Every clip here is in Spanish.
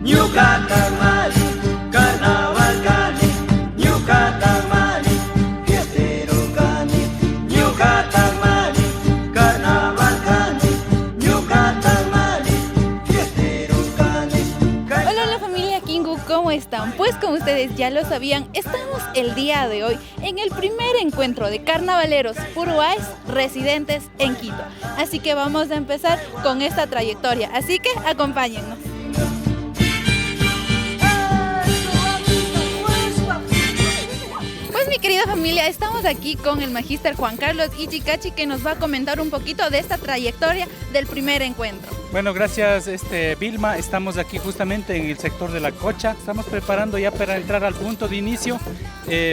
Ñuqatamari carnaval kani, ñuqatamari fiestero kani, ñuqatamari carnaval kani, ñuqatamari fiestero kani. Hola, la familia Kingu, ¿cómo están? Pues como ustedes ya lo sabían, estamos el día de hoy en el primer encuentro de carnavaleros puruáes residentes en Quito. Así que vamos a empezar con esta trayectoria, así que acompáñennos. Pues mi querida familia, estamos aquí con el magíster Juan Carlos Ichicachi, que nos va a comentar un poquito de esta trayectoria del primer encuentro. Bueno, gracias Vilma, estamos aquí justamente en el sector de La Cocha, estamos preparando ya para entrar al punto de inicio.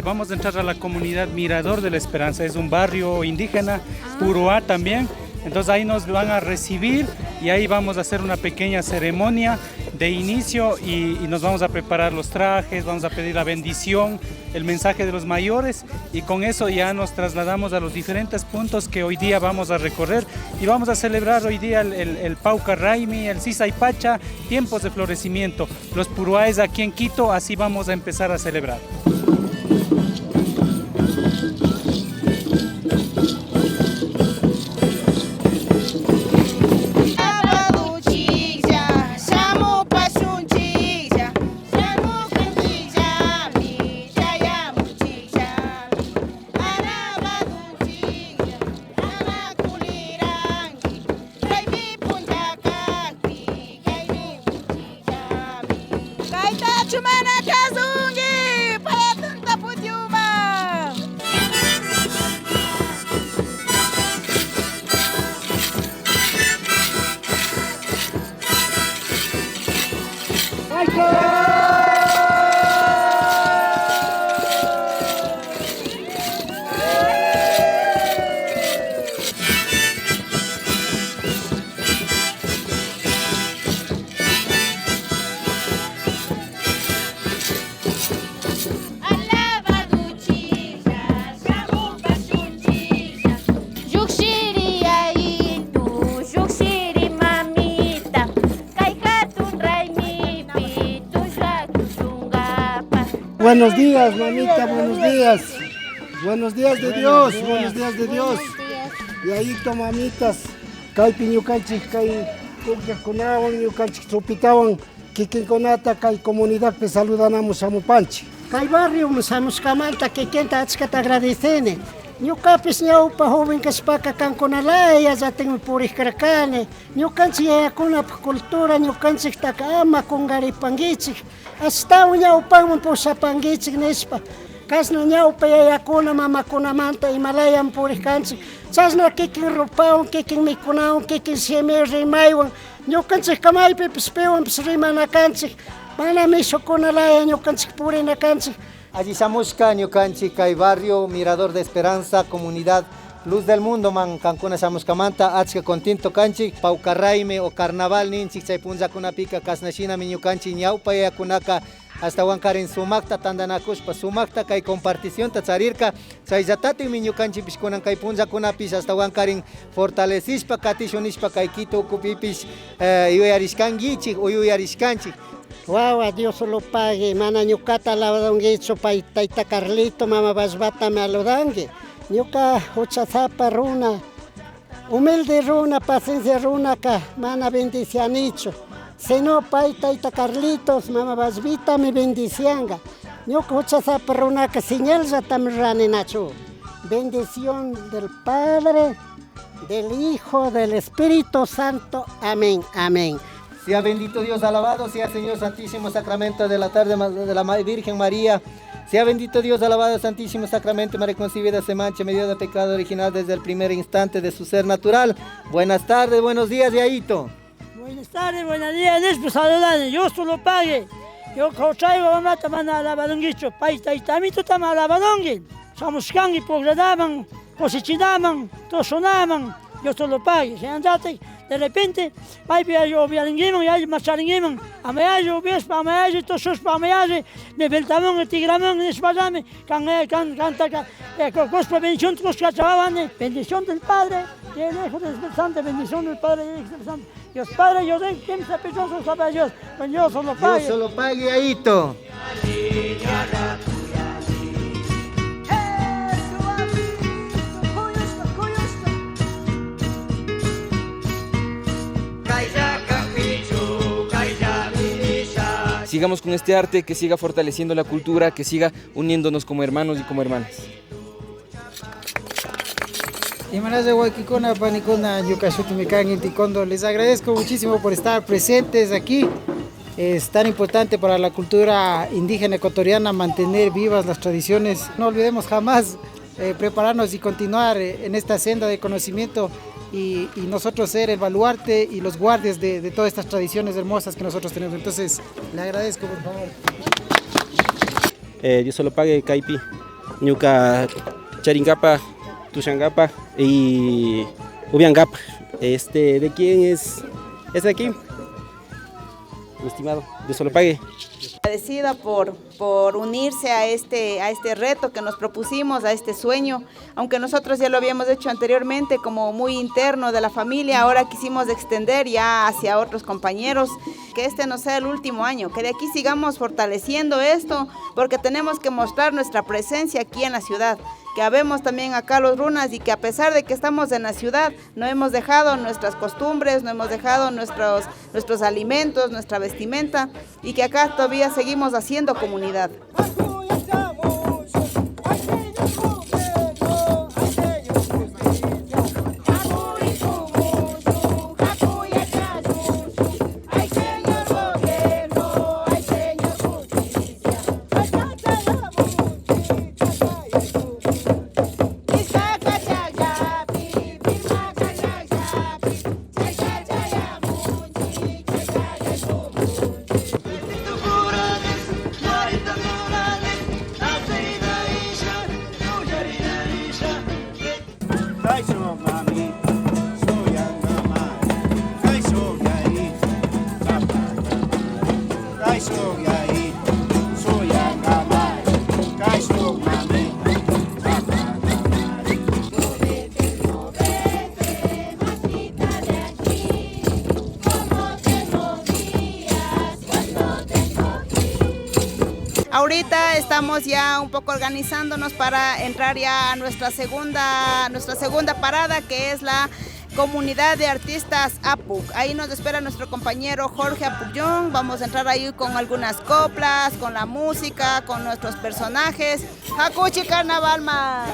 Vamos a entrar a la comunidad Mirador de la Esperanza, es un barrio indígena, puruá también. Entonces ahí nos van a recibir y ahí vamos a hacer una pequeña ceremonia de inicio y nos vamos a preparar los trajes, vamos a pedir la bendición, el mensaje de los mayores, y con eso ya nos trasladamos a los diferentes puntos que hoy día vamos a recorrer y vamos a celebrar hoy día el Pauca Raimi, el Sisaypacha, tiempos de florecimiento. Los puruáes aquí en Quito, así vamos a empezar a celebrar. Buenos días, mamita, buenos días. Buenos días de Dios, buenos días de Dios. Y ahí mamitas, kay piñucanchik, kay kunawan, ñucanchik tropitawan, kikinkonata, kay comunidad pe saludanamos a Mupanchi. Kay barrio Musamuskamanta, kikenta achkata agradecene. Ñucapis ñawpa joven kaspaka kankunalaya yatin purikkarkani. Ñucanchik yayakunapa cultura, ñucanchik taka ama kungaripankichik. Hasta ñawpanman pusapankichik nispa. Kasna ñawpa yayakuna mamakunamanta Himalayan purikkanchik. Chasna kikin rupawan, kikin mikunawan, kikin simi rimaywan. Ñucanchik kamaypipis piwanpis rimanakanchik. Mana misukunalaya ñucanchik purinakanchik. Allí samushka ñukanchik kay barrio Mirador de Esperanza, comunidad Luz del Mundo man kankuna samuskamanta achka contento kanchik Pauca Raimi o carnaval ninchik chay punllakunapika kasnashina mi ñukanchik ñawpa yayakunaka hasta wankarin sumakta tandanakushpa sumakta kay comparticionta charirka chayllatatin mi ñukanchikpish kunan kay punllakunapish hasta wankarin fortalecishpa katishunishpa kay Quito ukupipish yuyarishkankichik o yuyarishkanchik. Wawa, Dios lo pague, mana ñucata lavadonguicho paitaita Carlito, mama basbata me alodangue. Ñuca uchazapa runa, humilde runa, paciencia runa, ka mana bendicianicho. Seno paitaita Carlitos, mama basbita me bendicianga. Ñuca uchazapa runa, ka señal ya tamrane nacho. Bendición del Padre, del Hijo, del Espíritu Santo. Amén, amén. Sea bendito Dios, alabado sea Señor Santísimo Sacramento de la tarde de la Virgen María. Sea bendito Dios, alabado Santísimo Sacramento, María concebida se mancha, medio de pecado original desde el primer instante de su ser natural. Buenas tardes, buenos días, Yaito. Buenas tardes, buenos días, después saludane, yo solo pague. Yo cauchaigo mamata mana alabadonguicho, paita y tamito tama alabadongue. Somos cangi, progradaban, cosechinaban, tosonaban, yo solo pague. Se andate. De repente, vai viajo vialinguiman, viajo macharinguiman, ameajo vespa, ameajo tosuspa, ameajo me veltamon, tigramon, espasame, canta, cospa bendición, bendición del Padre, que el Hijo del Espíritu Santo, bendición del Padre y del Espíritu Santo. Dios Padre, yo sé que me sabe, sabe a Dios, pero yo solo pague. Dios solo pague, Aito. Sigamos con este arte, que siga fortaleciendo la cultura, que siga uniéndonos como hermanos y como hermanas. Les agradezco muchísimo por estar presentes aquí. Es tan importante para la cultura indígena ecuatoriana mantener vivas las tradiciones. No olvidemos jamás prepararnos y continuar en esta senda de conocimiento y nosotros ser el baluarte y los guardias de todas estas tradiciones hermosas que nosotros tenemos. Entonces, le agradezco, por favor. Yo solo pague Caipi, Ñuca, Charingapa, Tushangapa y Ubiangapa. ¿De quién es de aquí? Mi estimado, yo solo pague. Agradecida por unirse a este reto que nos propusimos, a este sueño, aunque nosotros ya lo habíamos hecho anteriormente como muy interno de la familia, ahora quisimos extender ya hacia otros compañeros, que este no sea el último año, que de aquí sigamos fortaleciendo esto, porque tenemos que mostrar nuestra presencia aquí en la ciudad, que habemos también acá los runas y que a pesar de que estamos en la ciudad, no hemos dejado nuestras costumbres, no hemos dejado nuestros alimentos, nuestra vestimenta, y que acá todavía seguimos haciendo comunidad. Ahorita estamos ya un poco organizándonos para entrar ya a nuestra segunda parada, que es la comunidad de artistas Apuk. Ahí nos espera nuestro compañero Jorge Apukyong. Vamos a entrar ahí con algunas coplas, con la música, con nuestros personajes. Hakuchi Carnaval más.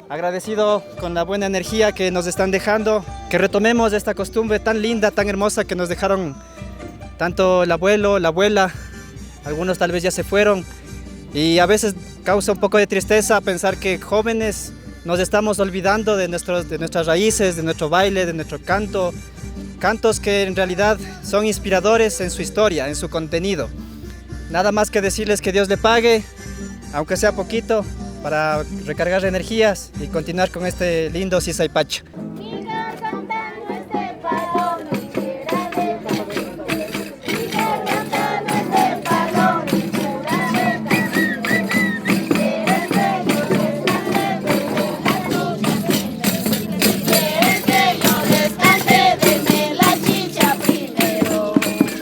Agradecido con la buena energía que nos están dejando, que retomemos esta costumbre tan linda, tan hermosa que nos dejaron tanto el abuelo, la abuela, algunos tal vez ya se fueron, y a veces causa un poco de tristeza pensar que jóvenes nos estamos olvidando de nuestras raíces, de nuestro baile, de nuestro canto, cantos que en realidad son inspiradores en su historia, en su contenido. Nada más que decirles que Dios le pague, aunque sea poquito, para recargar energías y continuar con este lindo Sisaypacha.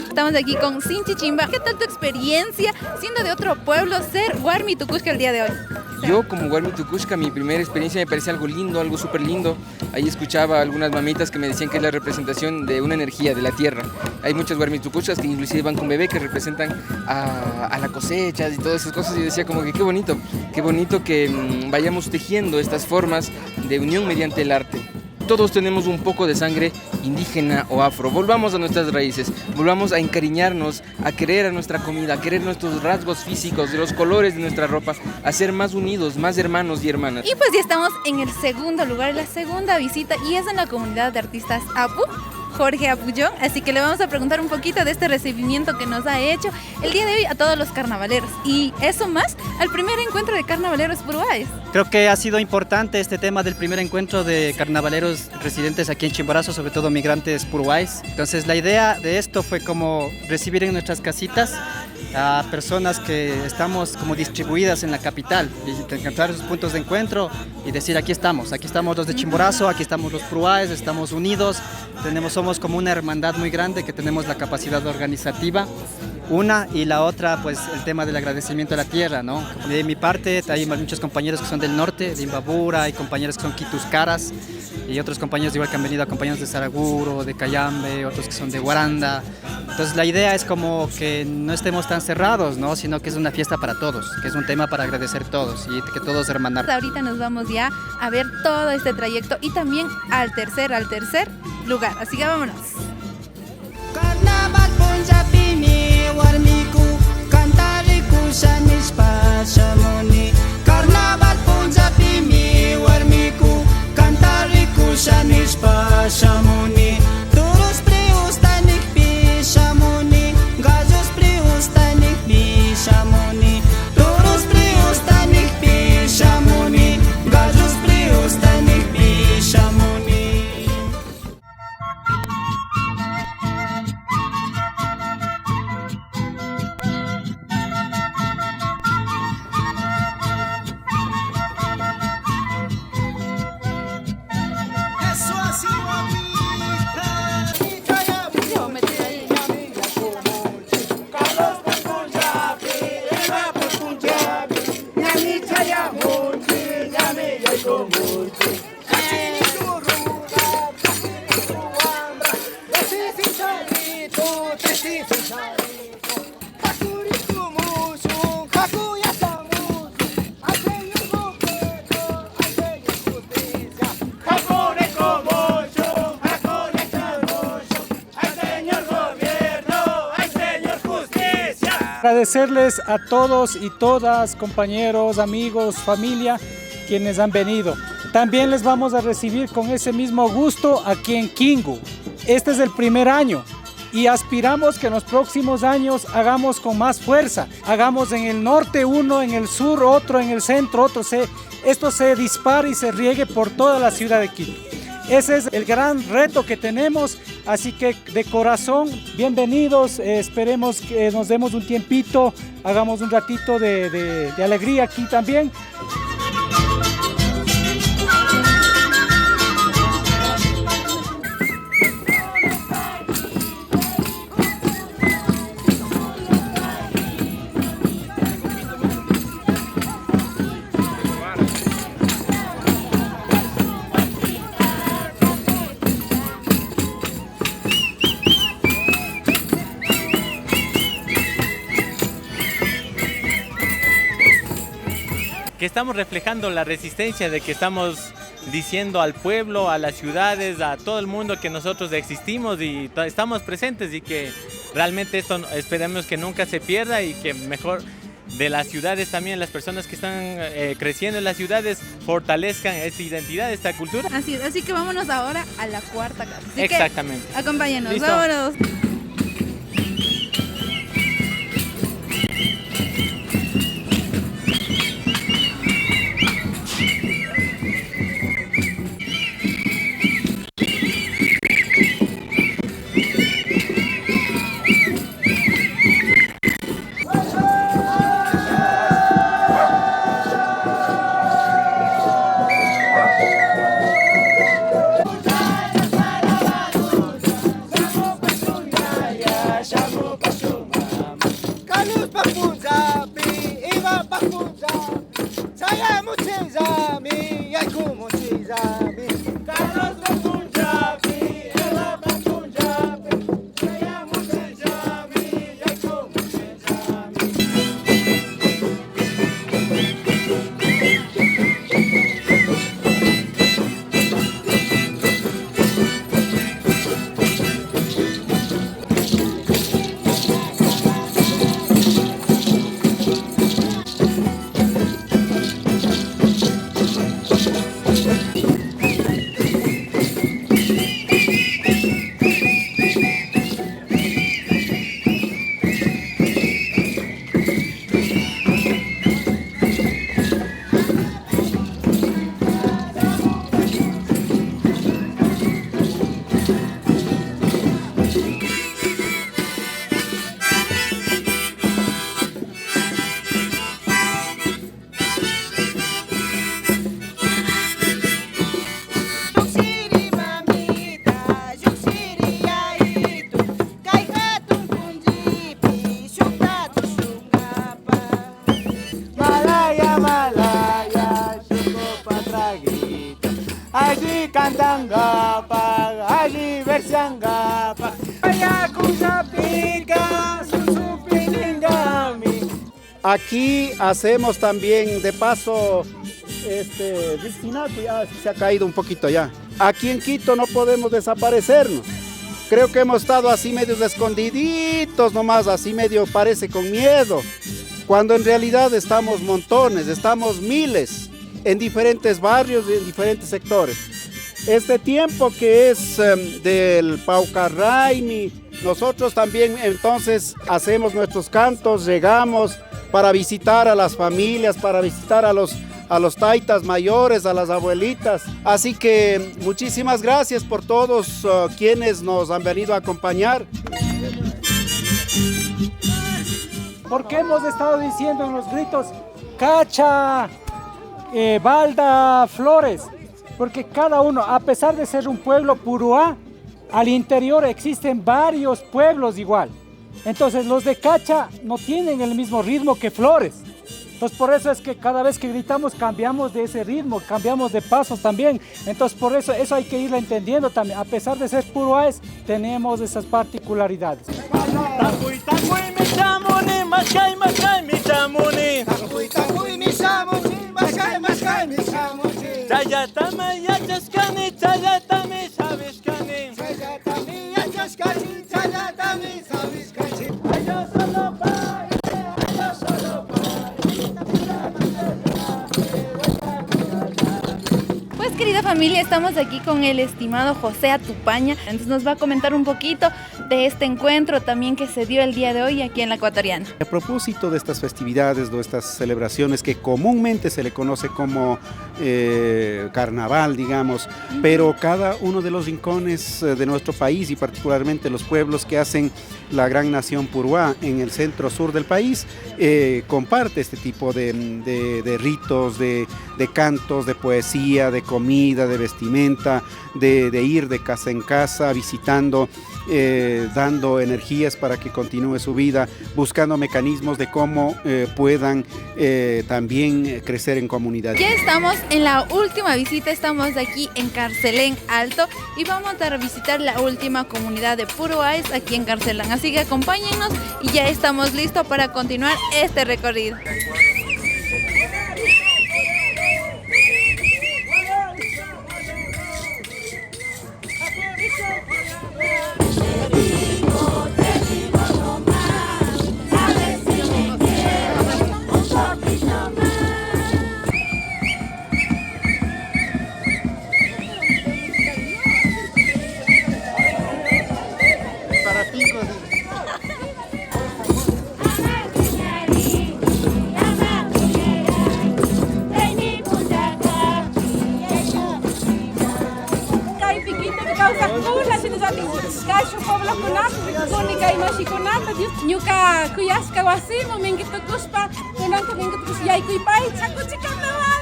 Estamos aquí con Sinchi Chimba. ¿Qué tal tu experiencia siendo de otro pueblo ser Warmi Tukushka el día de hoy? Yo como Warmi Tukushka, mi primera experiencia me parece algo lindo, algo súper lindo. Ahí escuchaba a algunas mamitas que me decían que es la representación de una energía de la tierra. Hay muchas Warmi Tukushkas que inclusive van con bebé que representan a la cosecha y todas esas cosas. Y decía como que qué bonito que vayamos tejiendo estas formas de unión mediante el arte. Todos tenemos un poco de sangre indígena o afro. Volvamos a nuestras raíces, volvamos a encariñarnos, a querer a nuestra comida, a querer nuestros rasgos físicos, de los colores de nuestra ropa, a ser más unidos, más hermanos y hermanas. Y pues ya estamos en el segundo lugar, la segunda visita, y es en la comunidad de artistas Apu, Jorge Apullón, así que le vamos a preguntar un poquito de este recibimiento que nos ha hecho el día de hoy a todos los carnavaleros, y eso más al primer encuentro de carnavaleros puruáes. Creo que ha sido importante este tema del primer encuentro de carnavaleros residentes aquí en Chimborazo, sobre todo migrantes puruáes. Entonces la idea de esto fue como recibir en nuestras casitas a personas que estamos como distribuidas en la capital y encontrar esos puntos de encuentro y decir aquí estamos los de Chimborazo, aquí estamos los puruáes, estamos unidos, somos como una hermandad muy grande que tenemos la capacidad organizativa. Una y la otra, pues el tema del agradecimiento a la tierra, ¿no? De mi parte, hay muchos compañeros que son del norte, de Imbabura, hay compañeros que son Quituscaras y otros compañeros igual que han venido acompañados de Saraguro, de Cayambe, otros que son de Guaranda. Entonces la idea es como que no estemos tan cerrados, ¿no? Sino que es una fiesta para todos, que es un tema para agradecer todos y que todos hermanar. Ahorita nos vamos ya a ver todo este trayecto y también al tercer lugar, así que vámonos. Carnaval Punjabi mi warmiku kantariku shanis pashamoni. Carnaval Punjabi mi warmiku kantariku shanis pashamoni. Turus prius tanik pishamoni, gajos prius tanik pishamoni. Turus prius tanik pishamoni, gajos prius tanik pishamoni. Agradecerles a todos y todas, compañeros, amigos, familia, quienes han venido. También les vamos a recibir con ese mismo gusto aquí en Kingu. Este es el primer año y aspiramos que en los próximos años hagamos con más fuerza. Hagamos en el norte uno, en el sur otro, en el centro otro. Esto se dispare y se riegue por toda la ciudad de Quito. Ese es el gran reto que tenemos, así que de corazón, bienvenidos, esperemos que nos demos un tiempito, hagamos un ratito de alegría aquí también. Que estamos reflejando la resistencia, de que estamos diciendo al pueblo, a las ciudades, a todo el mundo que nosotros existimos y estamos presentes, y que realmente esto esperemos que nunca se pierda, y que mejor de las ciudades también, las personas que están creciendo en las ciudades, fortalezcan esta identidad, esta cultura. Así es, así que vámonos ahora a la cuarta casa. Así exactamente. Que acompáñanos, ¿listo? Vámonos. papa Ayacuchapika Susupilingami. Aquí hacemos también, de paso, se ha caído un poquito ya. Aquí en Quito no podemos desaparecernos. Creo que hemos estado así medio escondiditos nomás, así medio parece con miedo, cuando en realidad estamos montones, estamos miles en diferentes barrios y en diferentes sectores. Este tiempo que es del Paucarraimi, nosotros también entonces hacemos nuestros cantos, llegamos para visitar a las familias, para visitar a los taitas mayores, a las abuelitas. Así que muchísimas gracias por todos quienes nos han venido a acompañar. Porque hemos estado diciendo en los gritos Cacha, Balda, Flores, porque cada uno, a pesar de ser un pueblo puruá, al interior existen varios pueblos igual. Entonces los de Cacha no tienen el mismo ritmo que Flores. Entonces por eso es que cada vez que gritamos cambiamos de ese ritmo, cambiamos de pasos también. Entonces por eso hay que irlo entendiendo también. A pesar de ser puruáes, tenemos esas particularidades. Pues querida familia, estamos aquí con el estimado José Atupaña, entonces nos va a comentar un poquito de este encuentro también que se dio el día de hoy aquí en La Ecuatoriana. A propósito de estas festividades, de estas celebraciones que comúnmente se le conoce como carnaval, digamos, pero cada uno de los rincones de nuestro país y particularmente los pueblos que hacen la gran nación puruá en el centro sur del país, comparte este tipo de ritos, de cantos, de poesía, de comida, de vestimenta, de ir de casa en casa, visitando, dando energías para que continúe su vida, buscando mecanismos de cómo puedan también crecer en comunidad. Ya estamos en la última visita, estamos aquí en Carcelén Alto y vamos a visitar la última comunidad de puruáes aquí en Carcelén. Así que acompáñennos y ya estamos listos para continuar este recorrido. Ñuka kuyashka wasimo minkitukuspa kunanka minkitukus yaykuypay chakuchi carnaval.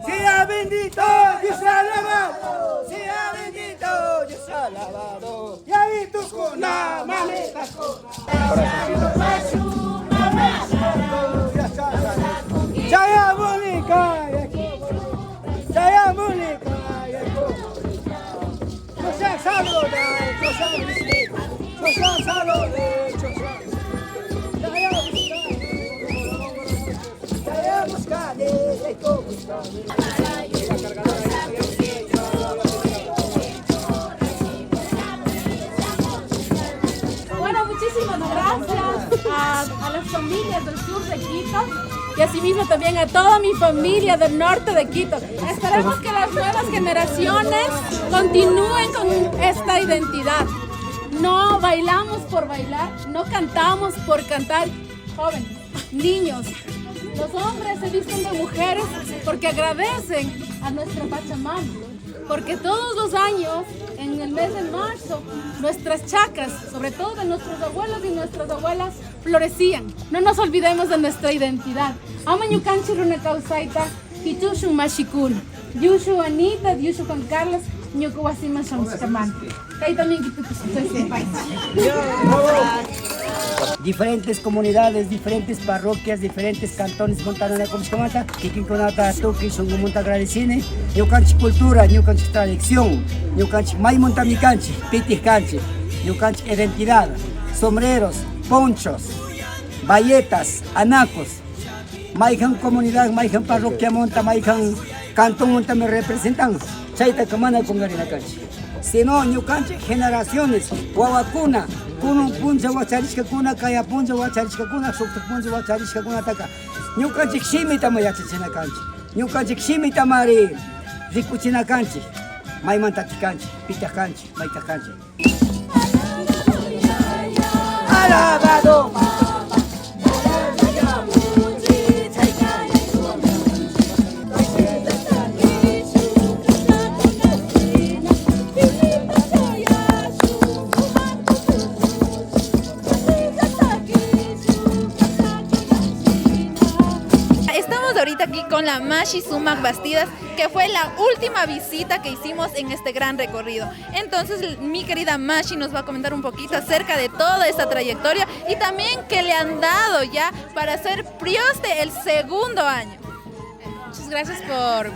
Sea bendito, Dios alabado. Sea bendito, Dios alabado. Y ahí tu cuna, mamita Jaya Monica, Jaya Monica, José saluda, José visita, José saluda, Jaya buscale, Bueno, muchísimas gracias a las familias del sur de Quito y asimismo también a toda mi familia del norte de Quito. Esperemos que las nuevas generaciones continúen con esta identidad. No bailamos por bailar, no cantamos por cantar. Jóvenes, niños, los hombres se visten de mujeres porque agradecen a nuestra Pachamama. Porque todos los años, en el mes de marzo, nuestras chacras, sobre todo de nuestros abuelos y nuestras abuelas, florecían. No nos olvidemos de nuestra identidad. Amañucanchi runa causaita, kichushu mashikun. Yushu Anita, Yushu Juan Carlos, ñuku wasima shamskaman. Kay también kitukustoy sin paisa. diferentes comunidades, diferentes parroquias, diferentes cantones montaron la Comscamanta, que Kinkonata Toki son un monta agradecine, Ñukanchi cultura, Ñukanchi tradición, Ñukanchi may montamicanchi, pitis canchi, Ñukanchi identidad, sombreros, ponchos, bayetas, anacos, Maijan comunidad, Maijan parroquia monta, Maijan cantón monta me representan, Chaita Kamana con Garina Canchi. Si no, Ñukanchi generaciones, Wawakuna, Kuno punja wacharishka kuna, Kaya punja wacharishka kuna, Sukta punja wacharishka kuna taka. Ñukanchi shimi tama yachichina canchi. Ñukanchi shimi tamari rikuchina canchi. Maimantaki canchi, pita canchi, maita canchi. Alabado. Ahorita aquí con la Mashi Sumak Bastidas, que fue la última visita que hicimos en este gran recorrido. Entonces mi querida Mashi nos va a comentar un poquito acerca de toda esta trayectoria y también que le han dado ya para ser prioste el segundo año. Muchas gracias por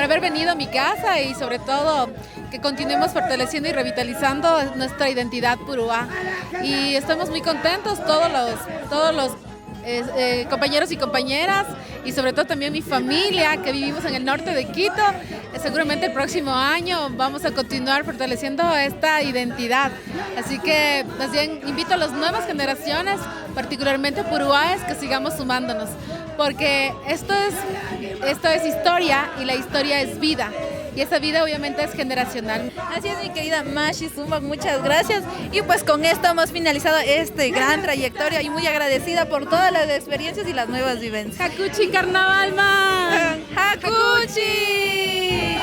haber venido a mi casa y sobre todo que continuemos fortaleciendo y revitalizando nuestra identidad purúa. Y estamos muy contentos todos los compañeros y compañeras y sobre todo también mi familia que vivimos en el norte de Quito. Seguramente el próximo año vamos a continuar fortaleciendo esta identidad. Así que más bien invito a las nuevas generaciones, particularmente purúaes, que sigamos sumándonos, porque esto es historia y la historia es vida. Y esa vida obviamente es generacional. Así es, mi querida Mashi Sumak, muchas gracias. Y pues con esto hemos finalizado este gran trayectoria y muy agradecida por todas las experiencias y las nuevas vivencias. Hakuchi Carnaval man. Hakuchi.